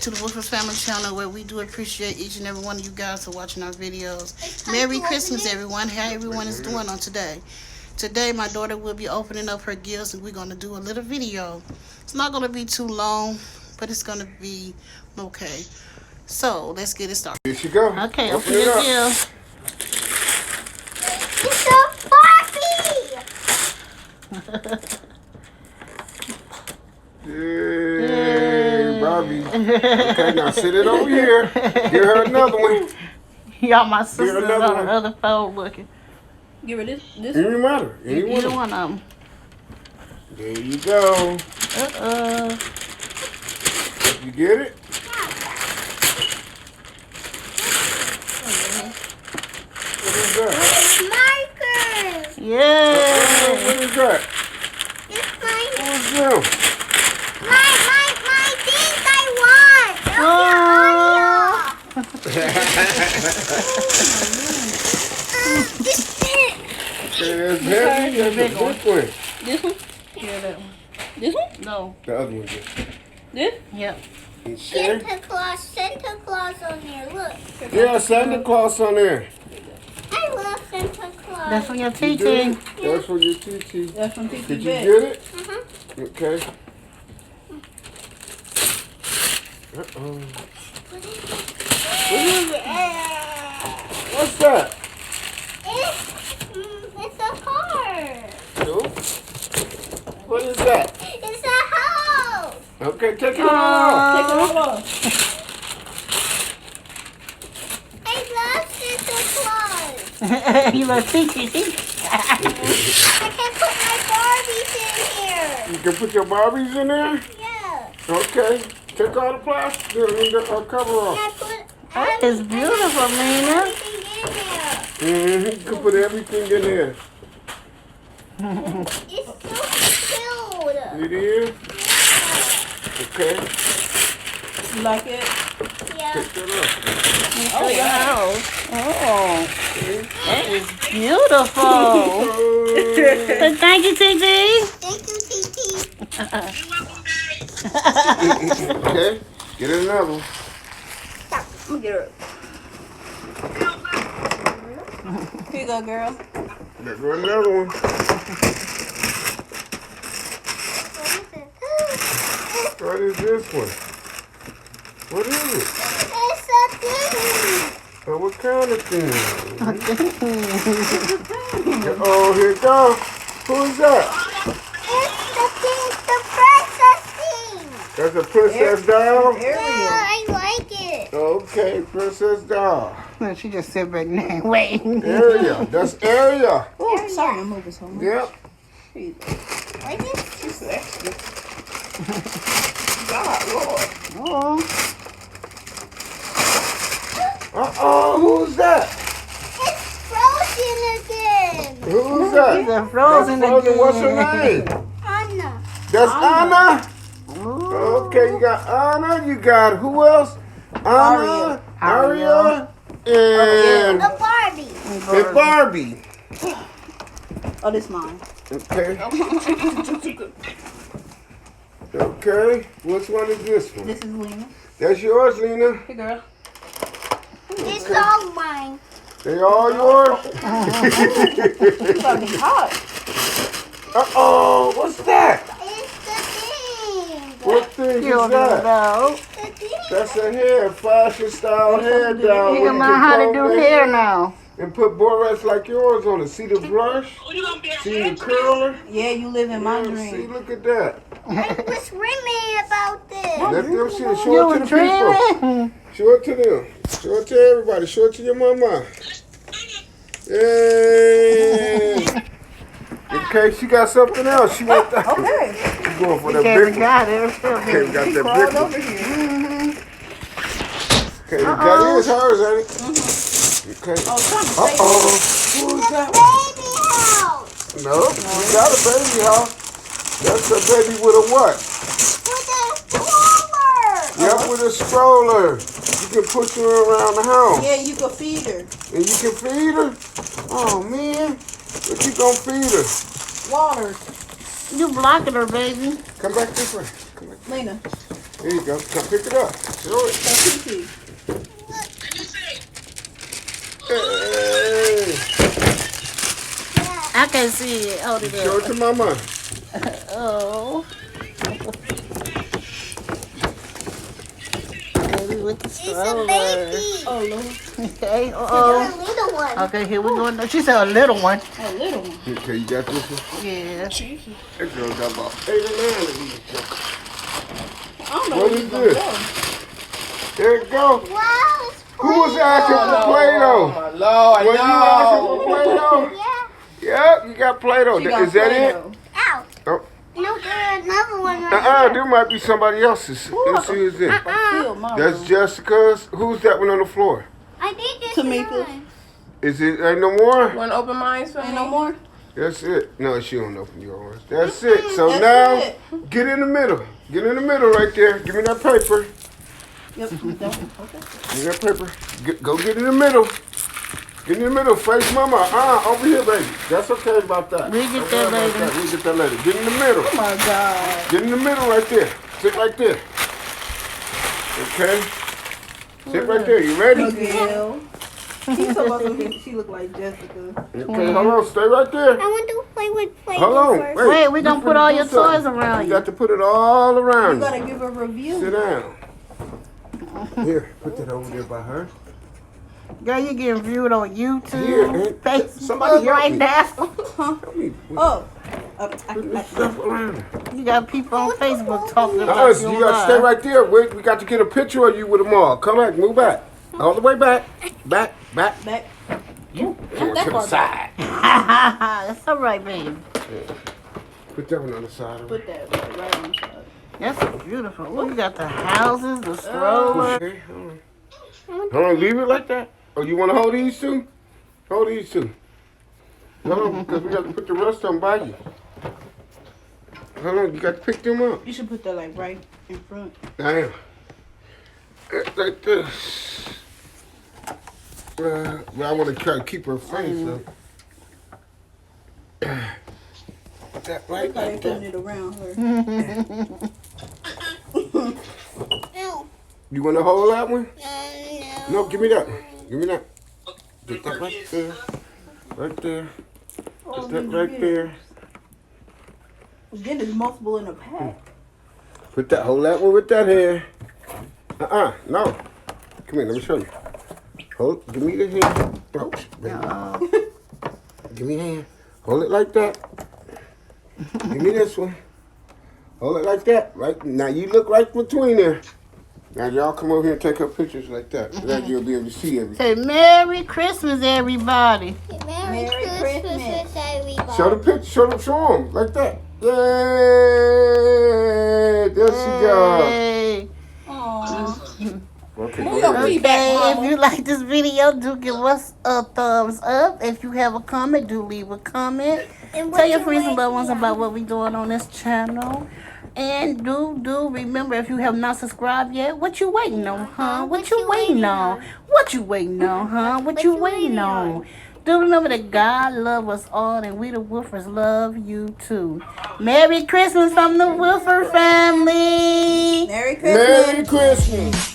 to the Woofers Family Channel, where we do appreciate each and every one of you guys for watching our videos. Merry Christmas, everyone. How everyone is doing on today. Today, my daughter will be opening up her gifts, and we're going to do a little video. It's not going to be too long, but it's going to be okay. So, let's get it started. Here she go. Okay, open your gift. It's a Barbie! Yay, Barbie. Okay, now sit it over here. Give her another one. Y'all, my sisters on the one. other phone looking. Give her this. Any matter. Either one of them. There you go. You get it? What is that? Markers! Yeah. What is that? It's my What's them? things I want! Oh. That's heavy. That's a big one. This one? Yeah, that one. This one? No. The other one. This? Yep. Santa Claus on there, look. Yeah, Santa Claus on there. I love Santa Claus. That's for your You did TT. it? That's for your TT. That's from TT Did you Bed. get it? Uh-huh. Okay. Uh-oh. What is it? Ah, what's that? It's a car. Nope. What is that? It's a house. Okay, take it off. Take it all off. I love Santa Claus. You love TT. I can put my Barbies in here. You can put your Barbies in there? Yeah. Okay. Take all the plastic the cover off. I put That is beautiful, Lena. everything in there. You can put everything in there. It's so cute. It is? Okay. You like it? Yeah. Take that off. Oh, your house. Oh, that is beautiful. Oh. Thank you, TT. Thank you, TT. Okay. Get another one. I'm gonna get her. Here you go, girl. There go another one. What is this one? What is it? It's a thing. Oh, what kind of thing? Oh, here it goes. Who is that? It's the That's a princess doll? Yeah, I like it. Okay, princess doll. She just sit back there waiting. Ariel. That's Ariel. Oh, sorry, I'm moving so much. Yep. Here you go. Like this? This is extra. God, Lord. Oh, Uh-oh, who's that? It's frozen again. Who's that? she's a frozen That's Frozen. again. What's her name? Anna. That's Anna. Ooh. Okay, you got Anna. You got who else? Anna, Aria, and A Barbie. Barbie. Oh, this mine. Okay. Okay. Which one is this one? This is Lena. That's yours, Lena. Hey, girl. It's all mine. They all yours? It's gonna be hot. Uh-oh, what's that? It's the thing. What thing You is don't that? know. The thing. That's a hair, fashion style hair down. You can learn how to do hair now. And put borax like yours on it. See the brush? See the curler? Yeah, you live in my Yeah, see, dream. look at that. I was dreaming about this. Let them see it. You Show it were to the people. dreaming. Show it to them. Show it to everybody. Show it to your mama. Yay! Okay, she got something else. She went that. Okay. She's going for that Okay, we big one. got it. Okay, we got She that crawled big one. over here. Okay, that is hers, ain't it? Okay. Oh, come on. Uh-oh. Who's that? Baby house. No, we got a baby house. That's a baby with a what? With a stroller. Yep, with a stroller. You can push her around the house. Yeah, you can feed her. And you can feed her? Oh, man. What you gonna feed her? Water. You blocking her, baby. Come back this way. Come back. Lena. There you go. Come pick it up. Show it. Hey. I can see it. Hold it Show it up. to mama. Oh. Baby with the It's a stroller. baby. Oh, Lord. Okay. A Uh-oh. little one. Okay, here we go. She said a little one. A little one. Okay, you got this one? Yeah. That girl got about 8 or 9 of these. I don't know What where is he's gonna this? go. There you go. Wow, it's Who was asking for Play-Doh? my Lord, Was you asking for Play-Doh? Yeah. Yep, you got Play-Doh. She got Is that it? Play-Doh. Ow. Oh. No, there's another one right There might be somebody else's. Let's see who's in. here. Feel my That's room. Jessica's. Who's that one on the floor? I did this Tamika. one. Is it, ain't no more? Want to open mine for me? Ain't no more? That's it. No, she don't open yours. That's it. So That's now, it. get in the middle. Get in the middle right there. Give me that paper. Yep. Okay. Give me that paper. Go get in the middle. Get in the middle. Face mama. Over here, baby. That's okay about that. We get Don't that worry about later. We get that later. Get in the middle. Oh, my God. Get in the middle right there. Sit right there. Okay? Sit right there. You ready? Miguel. He's so about she look like Jessica. Okay, hold on. Stay right there. I want to play with Play-Doh Hold on. first. Wait, we gonna You put all finna your do something. toys around You you. got to put it all around You you. gotta give a review. Sit down. Here, put that over there by her. Girl, you getting viewed on YouTube, Here, Facebook somebody help right me. now. Help me. Oh. Put this stuff around her. You got people on Facebook talking about you. You got to stay right there. We got to get a picture of you with them all. Come back, move back. All the way back. Back. Back. You that to the far side. That's all right, baby. Put that one on the side of it. Put that right on the side. That's beautiful. Oh, you got the houses, the stroller. Okay, hold on, leave it like that. Oh, you want to hold these two? Hold these two. Hold on, because we got to put the rest of them by you. Hold on, you got to pick them up. You should put that like right in front. Damn. Like this. Well, I want to try to keep her face up. Put that right Look how they like putting that. it around her. No. You want to hold that one? No. No, give me that one. Give me that. Get that right there. Right there. Put that right there. Again, there's multiple in a pack. Put that, hold that one with that hand. No. Come here, let me show you. Hold, give me the hand. Ouch, baby. Give me the hand. Hold it like that. Give me this one. Hold it like that. Right now, you look right between there. Now y'all come over here and take her pictures like that. Then you'll be able to see everything. Say Merry Christmas, everybody. Merry Christmas, everybody. Show the picture. Show them like that. Yay! There she goes. Hey. Aww. Okay, Move go your ahead. feet back, Okay, if mama. you like this video, do give us a thumbs up. If you have a comment, do leave a comment. And Tell your what's friends your and loved ones idea? about what we're doing on this channel. And do remember, if you have not subscribed yet, what you waiting on, huh? What you waiting on? What you waiting on, huh? What you waiting on? Do remember that God loves us all, and we the Woofers love you too. Merry Christmas from the Woofer family. Merry Christmas. Merry Christmas.